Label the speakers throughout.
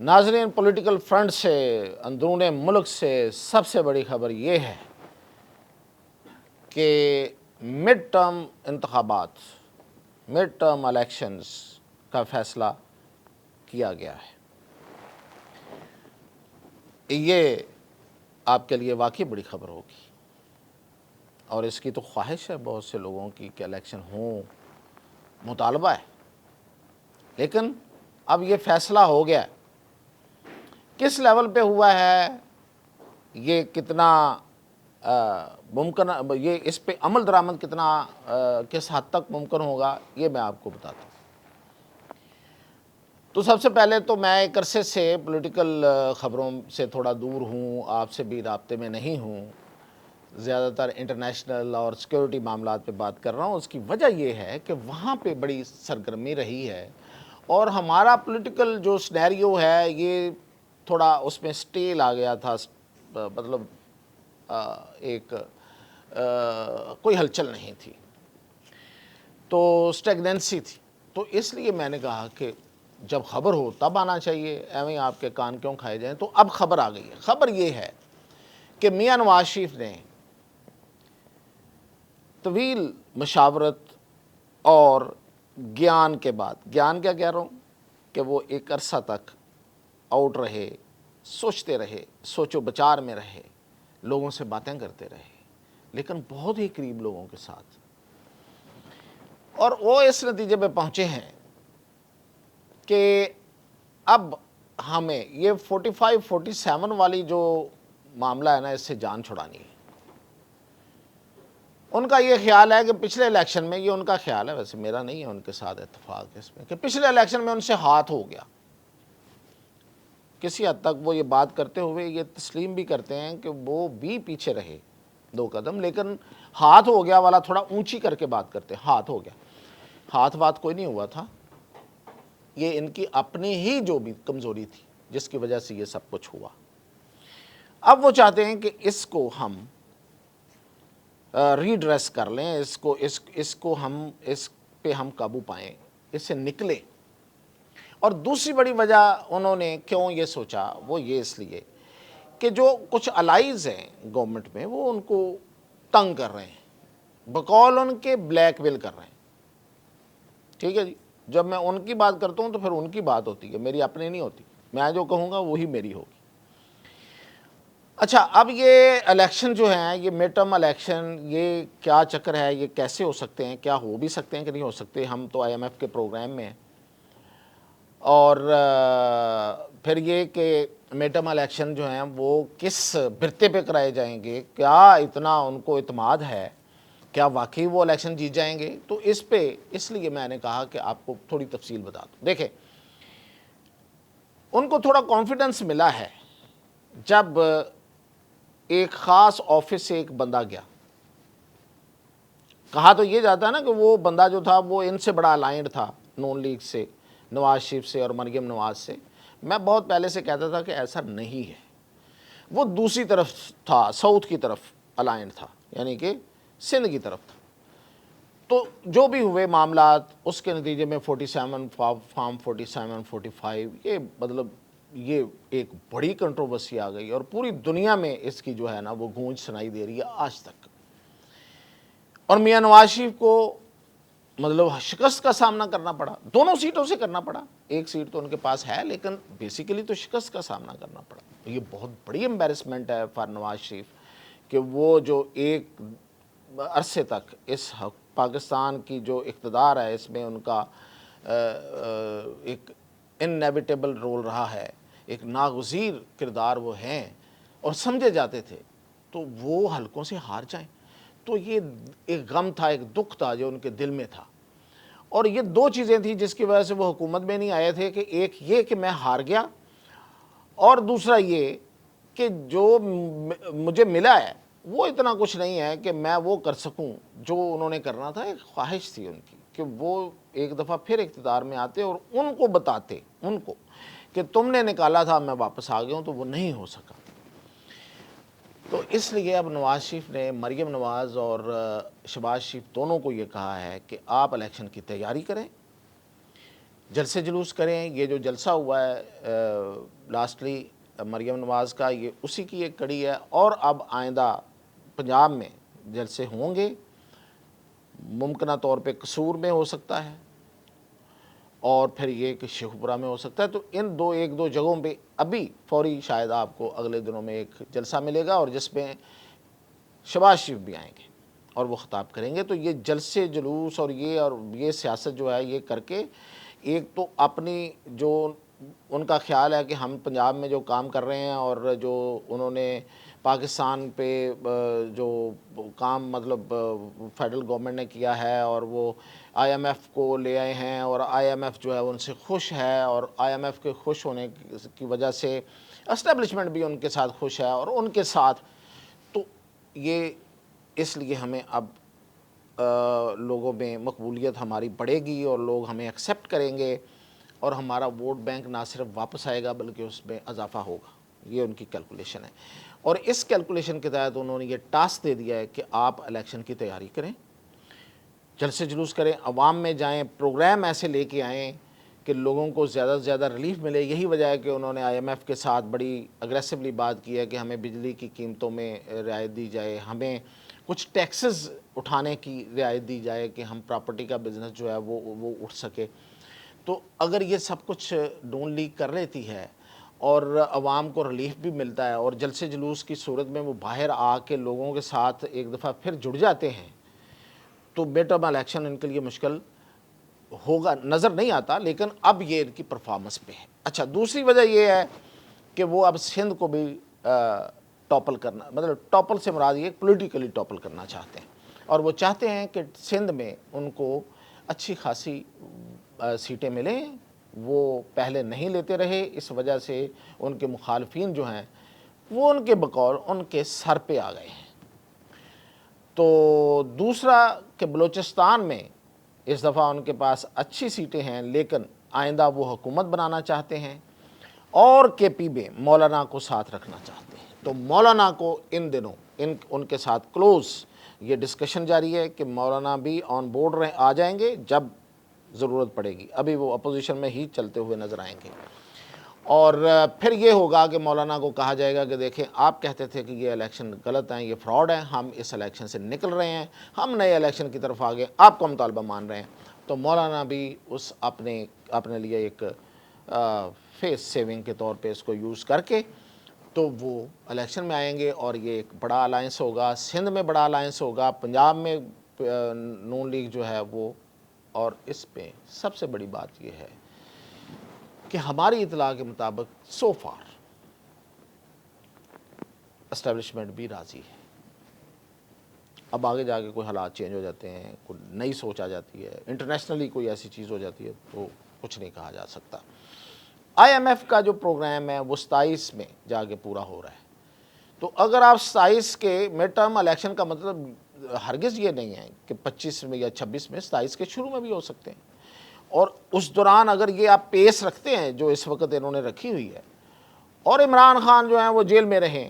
Speaker 1: ناظرین، political front سے اندرون ملک سے سب سے بڑی خبر یہ ہے کہ مڈ ٹرم انتخابات، مڈ ٹرم الیکشنز کا فیصلہ کیا گیا ہے۔ یہ آپ کے لیے واقعی بڑی خبر ہوگی، اور اس کی تو خواہش ہے بہت سے لوگوں کی کہ الیکشن ہوں، مطالبہ ہے، لیکن اب یہ فیصلہ ہو گیا ہے۔ کس لیول پہ ہوا ہے، یہ کتنا ممکن، یہ اس پہ عمل درآمد کتنا کس حد تک ممکن ہوگا، یہ میں آپ کو بتاتا ہوں۔ تو سب سے پہلے تو میں ایک عرصے سے پولیٹیکل خبروں سے تھوڑا دور ہوں، آپ سے بھی رابطے میں نہیں ہوں، زیادہ تر انٹرنیشنل اور سیکیورٹی معاملات پہ بات کر رہا ہوں۔ اس کی وجہ یہ ہے کہ وہاں پہ بڑی سرگرمی رہی ہے، اور ہمارا پولیٹیکل جو سینیریو ہے یہ تھوڑا اس میں سٹیل آ گیا تھا، مطلب ایک کوئی ہلچل نہیں تھی، تو سٹیگننسی تھی۔ تو اس لیے میں نے کہا کہ جب خبر ہو تب آنا چاہیے، ایویں آپ کے کان کیوں کھائے جائیں۔ تو اب خبر آ گئی ہے۔ خبر یہ ہے کہ میاں نواز شریف نے طویل مشاورت اور گیان کے بعد، گیان کیا کہہ رہا ہوں کہ وہ ایک عرصہ تک آؤٹ رہے، سوچتے رہے، سوچ و بچار میں رہے، لوگوں سے باتیں کرتے رہے، لیکن بہت ہی قریب لوگوں کے ساتھ، اور وہ اس نتیجے پہ پہنچے ہیں کہ اب ہمیں یہ 45 47 والی جو معاملہ ہے نا، اس سے جان چھڑانی ہے۔ ان کا یہ خیال ہے کہ پچھلے الیکشن میں، یہ ان کا خیال ہے، ویسے میرا نہیں ہے ان کے ساتھ اتفاق اس میں، کہ پچھلے الیکشن میں ان سے ہاتھ ہو گیا۔ کسی حد تک وہ یہ بات کرتے ہوئے یہ تسلیم بھی کرتے ہیں کہ وہ بھی پیچھے رہے 2 قدم، لیکن ہاتھ ہو گیا والا تھوڑا اونچی کر کے بات کرتے ہیں۔ ہاتھ ہو گیا، ہاتھ بات کوئی نہیں ہوا تھا، یہ ان کی اپنی ہی جو بھی کمزوری تھی جس کی وجہ سے یہ سب کچھ ہوا۔ اب وہ چاہتے ہیں کہ اس کو ہم ریڈریس کر لیں، اس کو ہم، اس پہ ہم قابو پائیں، اس سے نکلیں۔ اور دوسری بڑی وجہ انہوں نے کیوں یہ سوچا، وہ یہ اس لیے کہ جو کچھ الائیز ہیں گورنمنٹ میں، وہ ان کو تنگ کر رہے ہیں، بقول ان کے بلیک میل کر رہے ہیں۔ ٹھیک ہے جی، جب میں ان کی بات کرتا ہوں تو پھر ان کی بات ہوتی ہے، میری اپنی نہیں ہوتی، میں جو کہوں گا وہی میری ہوگی۔ اچھا، اب یہ الیکشن جو ہیں، یہ مڈ ٹرم الیکشن، یہ کیا چکر ہے، یہ کیسے ہو سکتے ہیں، کیا ہو بھی سکتے ہیں کہ نہیں ہو سکتے؟ ہم تو IMF کے پروگرام میں ہیں، اور پھر یہ کہ مڈ ٹرم الیکشن جو ہیں وہ کس برتے پہ کرائے جائیں گے، کیا اتنا ان کو اعتماد ہے، کیا واقعی وہ الیکشن جیت جائیں گے؟ تو اس لیے میں نے کہا کہ آپ کو تھوڑی تفصیل بتا دوں۔ دیکھیں، ان کو تھوڑا کانفیڈنس ملا ہے جب ایک خاص آفس سے ایک بندہ گیا۔ کہا تو یہ جاتا ہے نا کہ وہ بندہ جو تھا وہ ان سے بڑا الائنڈ تھا، نون لیگ سے، نواز شریف سے اور مریم نواز سے۔ میں بہت پہلے سے کہتا تھا کہ ایسا نہیں ہے، وہ دوسری طرف تھا، ساؤتھ کی طرف الائنڈ تھا، یعنی کہ سندھ کی طرف تھا۔ تو جو بھی ہوئے معاملات، اس کے نتیجے میں 47 فارم 47 45، یہ مطلب یہ ایک بڑی کنٹروورسی آ گئی، اور پوری دنیا میں اس کی جو ہے نا وہ گونج سنائی دے رہی ہے آج تک۔ اور میاں نواز شریف کو مطلب شکست کا سامنا کرنا پڑا، دونوں سیٹوں سے کرنا پڑا، ایک سیٹ تو ان کے پاس ہے لیکن بیسیکلی تو شکست کا سامنا کرنا پڑا۔ یہ بہت بڑی امبیرسمنٹ ہے فار نواز شریف کہ وہ جو ایک عرصے تک اس پاکستان کی جو اقتدار ہے، اس میں ان کا ایک انیویٹیبل رول رہا ہے، ایک ناگزیر کردار وہ ہیں اور سمجھے جاتے تھے، تو وہ حلقوں سے ہار جائیں تو یہ ایک غم تھا، ایک دکھ تھا جو ان کے دل میں تھا۔ اور یہ 2 چیزیں تھیں جس کی وجہ سے وہ حکومت میں نہیں آئے تھے، کہ ایک یہ کہ میں ہار گیا، اور دوسرا یہ کہ جو مجھے ملا ہے وہ اتنا کچھ نہیں ہے کہ میں وہ کر سکوں جو انہوں نے کرنا تھا۔ ایک خواہش تھی ان کی کہ وہ ایک دفعہ پھر اقتدار میں آتے اور ان کو بتاتے، ان کو کہ تم نے نکالا تھا، میں واپس آ گیا ہوں، تو وہ نہیں ہو سکا۔ تو اس لیے اب نواز شریف نے مریم نواز اور شہباز شریف دونوں کو یہ کہا ہے کہ آپ الیکشن کی تیاری کریں، جلسے جلوس کریں. یہ جو جلسہ ہوا ہے لاسٹلی مریم نواز کا, یہ اسی کی ایک کڑی ہے. اور اب آئندہ پنجاب میں جلسے ہوں گے, ممکنہ طور پہ قصور میں ہو سکتا ہے, اور پھر یہ کہ شیخوپورہ میں ہو سکتا ہے. تو ان ایک دو جگہوں پہ ابھی فوری شاید آپ کو اگلے دنوں میں ایک جلسہ ملے گا, اور جس میں شہباز شریف بھی آئیں گے اور وہ خطاب کریں گے. تو یہ جلسے جلوس اور یہ سیاست جو ہے یہ کر کے, ایک تو اپنی جو ان کا خیال ہے کہ ہم پنجاب میں جو کام کر رہے ہیں اور جو انہوں نے پاکستان پہ جو کام مطلب فیڈرل گورنمنٹ نے کیا ہے, اور وہ آئی ایم ایف کو لے آئے ہیں, اور آئی ایم ایف جو ہے ان سے خوش ہے, اور آئی ایم ایف کے خوش ہونے کی وجہ سے اسٹیبلشمنٹ بھی ان کے ساتھ خوش ہے, اور ان کے ساتھ تو یہ اس لیے ہمیں اب لوگوں میں مقبولیت ہماری بڑھے گی, اور لوگ ہمیں ایکسیپٹ کریں گے, اور ہمارا ووٹ بینک نہ صرف واپس آئے گا بلکہ اس میں اضافہ ہوگا. یہ ان کی کیلکولیشن ہے, اور اس کیلکولیشن کے تحت انہوں نے یہ ٹاسک دے دیا ہے کہ آپ الیکشن کی تیاری کریں, جلسے جلوس کریں, عوام میں جائیں, پروگرام ایسے لے کے آئیں کہ لوگوں کو زیادہ سے زیادہ ریلیف ملے. یہی وجہ ہے کہ انہوں نے آئی ایم ایف کے ساتھ بڑی اگریسولی بات کی ہے کہ ہمیں بجلی کی قیمتوں میں رعایت دی جائے, ہمیں کچھ ٹیکسز اٹھانے کی رعایت دی جائے کہ ہم پراپرٹی کا بزنس جو ہے وہ اٹھ سکے. تو اگر یہ سب کچھ نون لیگ کر لیتی ہے اور عوام کو ریلیف بھی ملتا ہے, اور جلسے جلوس کی صورت میں وہ باہر آ کے لوگوں کے ساتھ ایک دفعہ پھر جڑ جاتے ہیں, تو مڈ ٹرم الیکشن ان کے لیے مشکل ہوگا نظر نہیں آتا. لیکن اب یہ ان کی پرفارمنس پہ ہے. اچھا, دوسری وجہ یہ ہے کہ وہ اب سندھ کو بھی ٹاپل کرنا, مطلب ٹاپل سے مراد یہ پولیٹیکلی ٹاپل کرنا چاہتے ہیں, اور وہ چاہتے ہیں کہ سندھ میں ان کو اچھی خاصی سیٹیں ملیں. وہ پہلے نہیں لیتے رہے, اس وجہ سے ان کے مخالفین جو ہیں وہ ان کے بقول ان کے سر پہ آ گئے ہیں. تو دوسرا کہ بلوچستان میں اس دفعہ ان کے پاس اچھی سیٹیں ہیں, لیکن آئندہ وہ حکومت بنانا چاہتے ہیں, اور کے پی میں مولانا کو ساتھ رکھنا چاہتے ہیں. تو مولانا کو ان دنوں ان کے ساتھ کلوز یہ ڈسکشن جاری ہے کہ مولانا بھی آن بورڈ آ جائیں گے جب ضرورت پڑے گی. ابھی وہ اپوزیشن میں ہی چلتے ہوئے نظر آئیں گے, اور پھر یہ ہوگا کہ مولانا کو کہا جائے گا کہ دیکھیں آپ کہتے تھے کہ یہ الیکشن غلط ہیں, یہ فراڈ ہیں, ہم اس الیکشن سے نکل رہے ہیں, ہم نئے الیکشن کی طرف آگے آپ کا مطالبہ مان رہے ہیں. تو مولانا بھی اس اپنے لیے ایک فیس سیونگ کے طور پہ اس کو یوز کر کے تو وہ الیکشن میں آئیں گے, اور یہ ایک بڑا الائنس ہوگا. سندھ میں بڑا الائنس ہوگا, پنجاب میں نون لیگ جو ہے وہ. اور اس پہ سب سے بڑی بات یہ ہے کہ ہماری اطلاع کے مطابق سو فار اسٹیبلشمنٹ بھی راضی ہے. اب آگے جا کے کوئی حالات چینج ہو جاتے ہیں, کوئی نئی سوچ آ جاتی ہے, انٹرنیشنلی کوئی ایسی چیز ہو جاتی ہے, تو کچھ نہیں کہا جا سکتا. آئی ایم ایف کا جو پروگرام ہے وہ 27 میں جا کے پورا ہو رہا ہے. تو اگر آپ 27 کے مڈ ٹرم الیکشن کا مطلب ہرگز یہ نہیں ہے کہ 25 میں یا 26 میں, 27 کے شروع میں بھی ہو سکتے ہیں. اور اس دوران اگر یہ آپ پیس رکھتے ہیں جو اس وقت انہوں نے رکھی ہوئی ہے, اور عمران خان جو ہیں وہ جیل میں رہیں,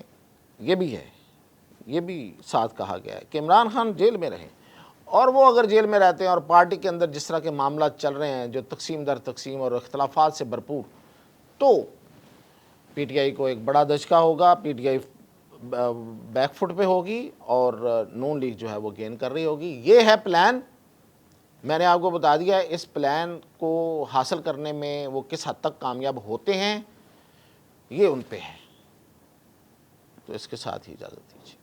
Speaker 1: یہ بھی ہے, یہ بھی ساتھ کہا گیا ہے کہ عمران خان جیل میں رہیں, اور وہ اگر جیل میں رہتے ہیں اور پارٹی کے اندر جس طرح کے معاملات چل رہے ہیں جو تقسیم در تقسیم اور اختلافات سے بھرپور, تو پی ٹی آئی کو ایک بڑا دھچکا ہوگا. P T I back foot پہ ہوگی, اور نون لیگ جو ہے وہ گین کر رہی ہوگی. یہ ہے پلان, میں نے آپ کو بتا دیا ہے. اس پلان کو حاصل کرنے میں وہ کس حد تک کامیاب ہوتے ہیں یہ ان پہ ہے. تو اس کے ساتھ ہی اجازت دیجیے.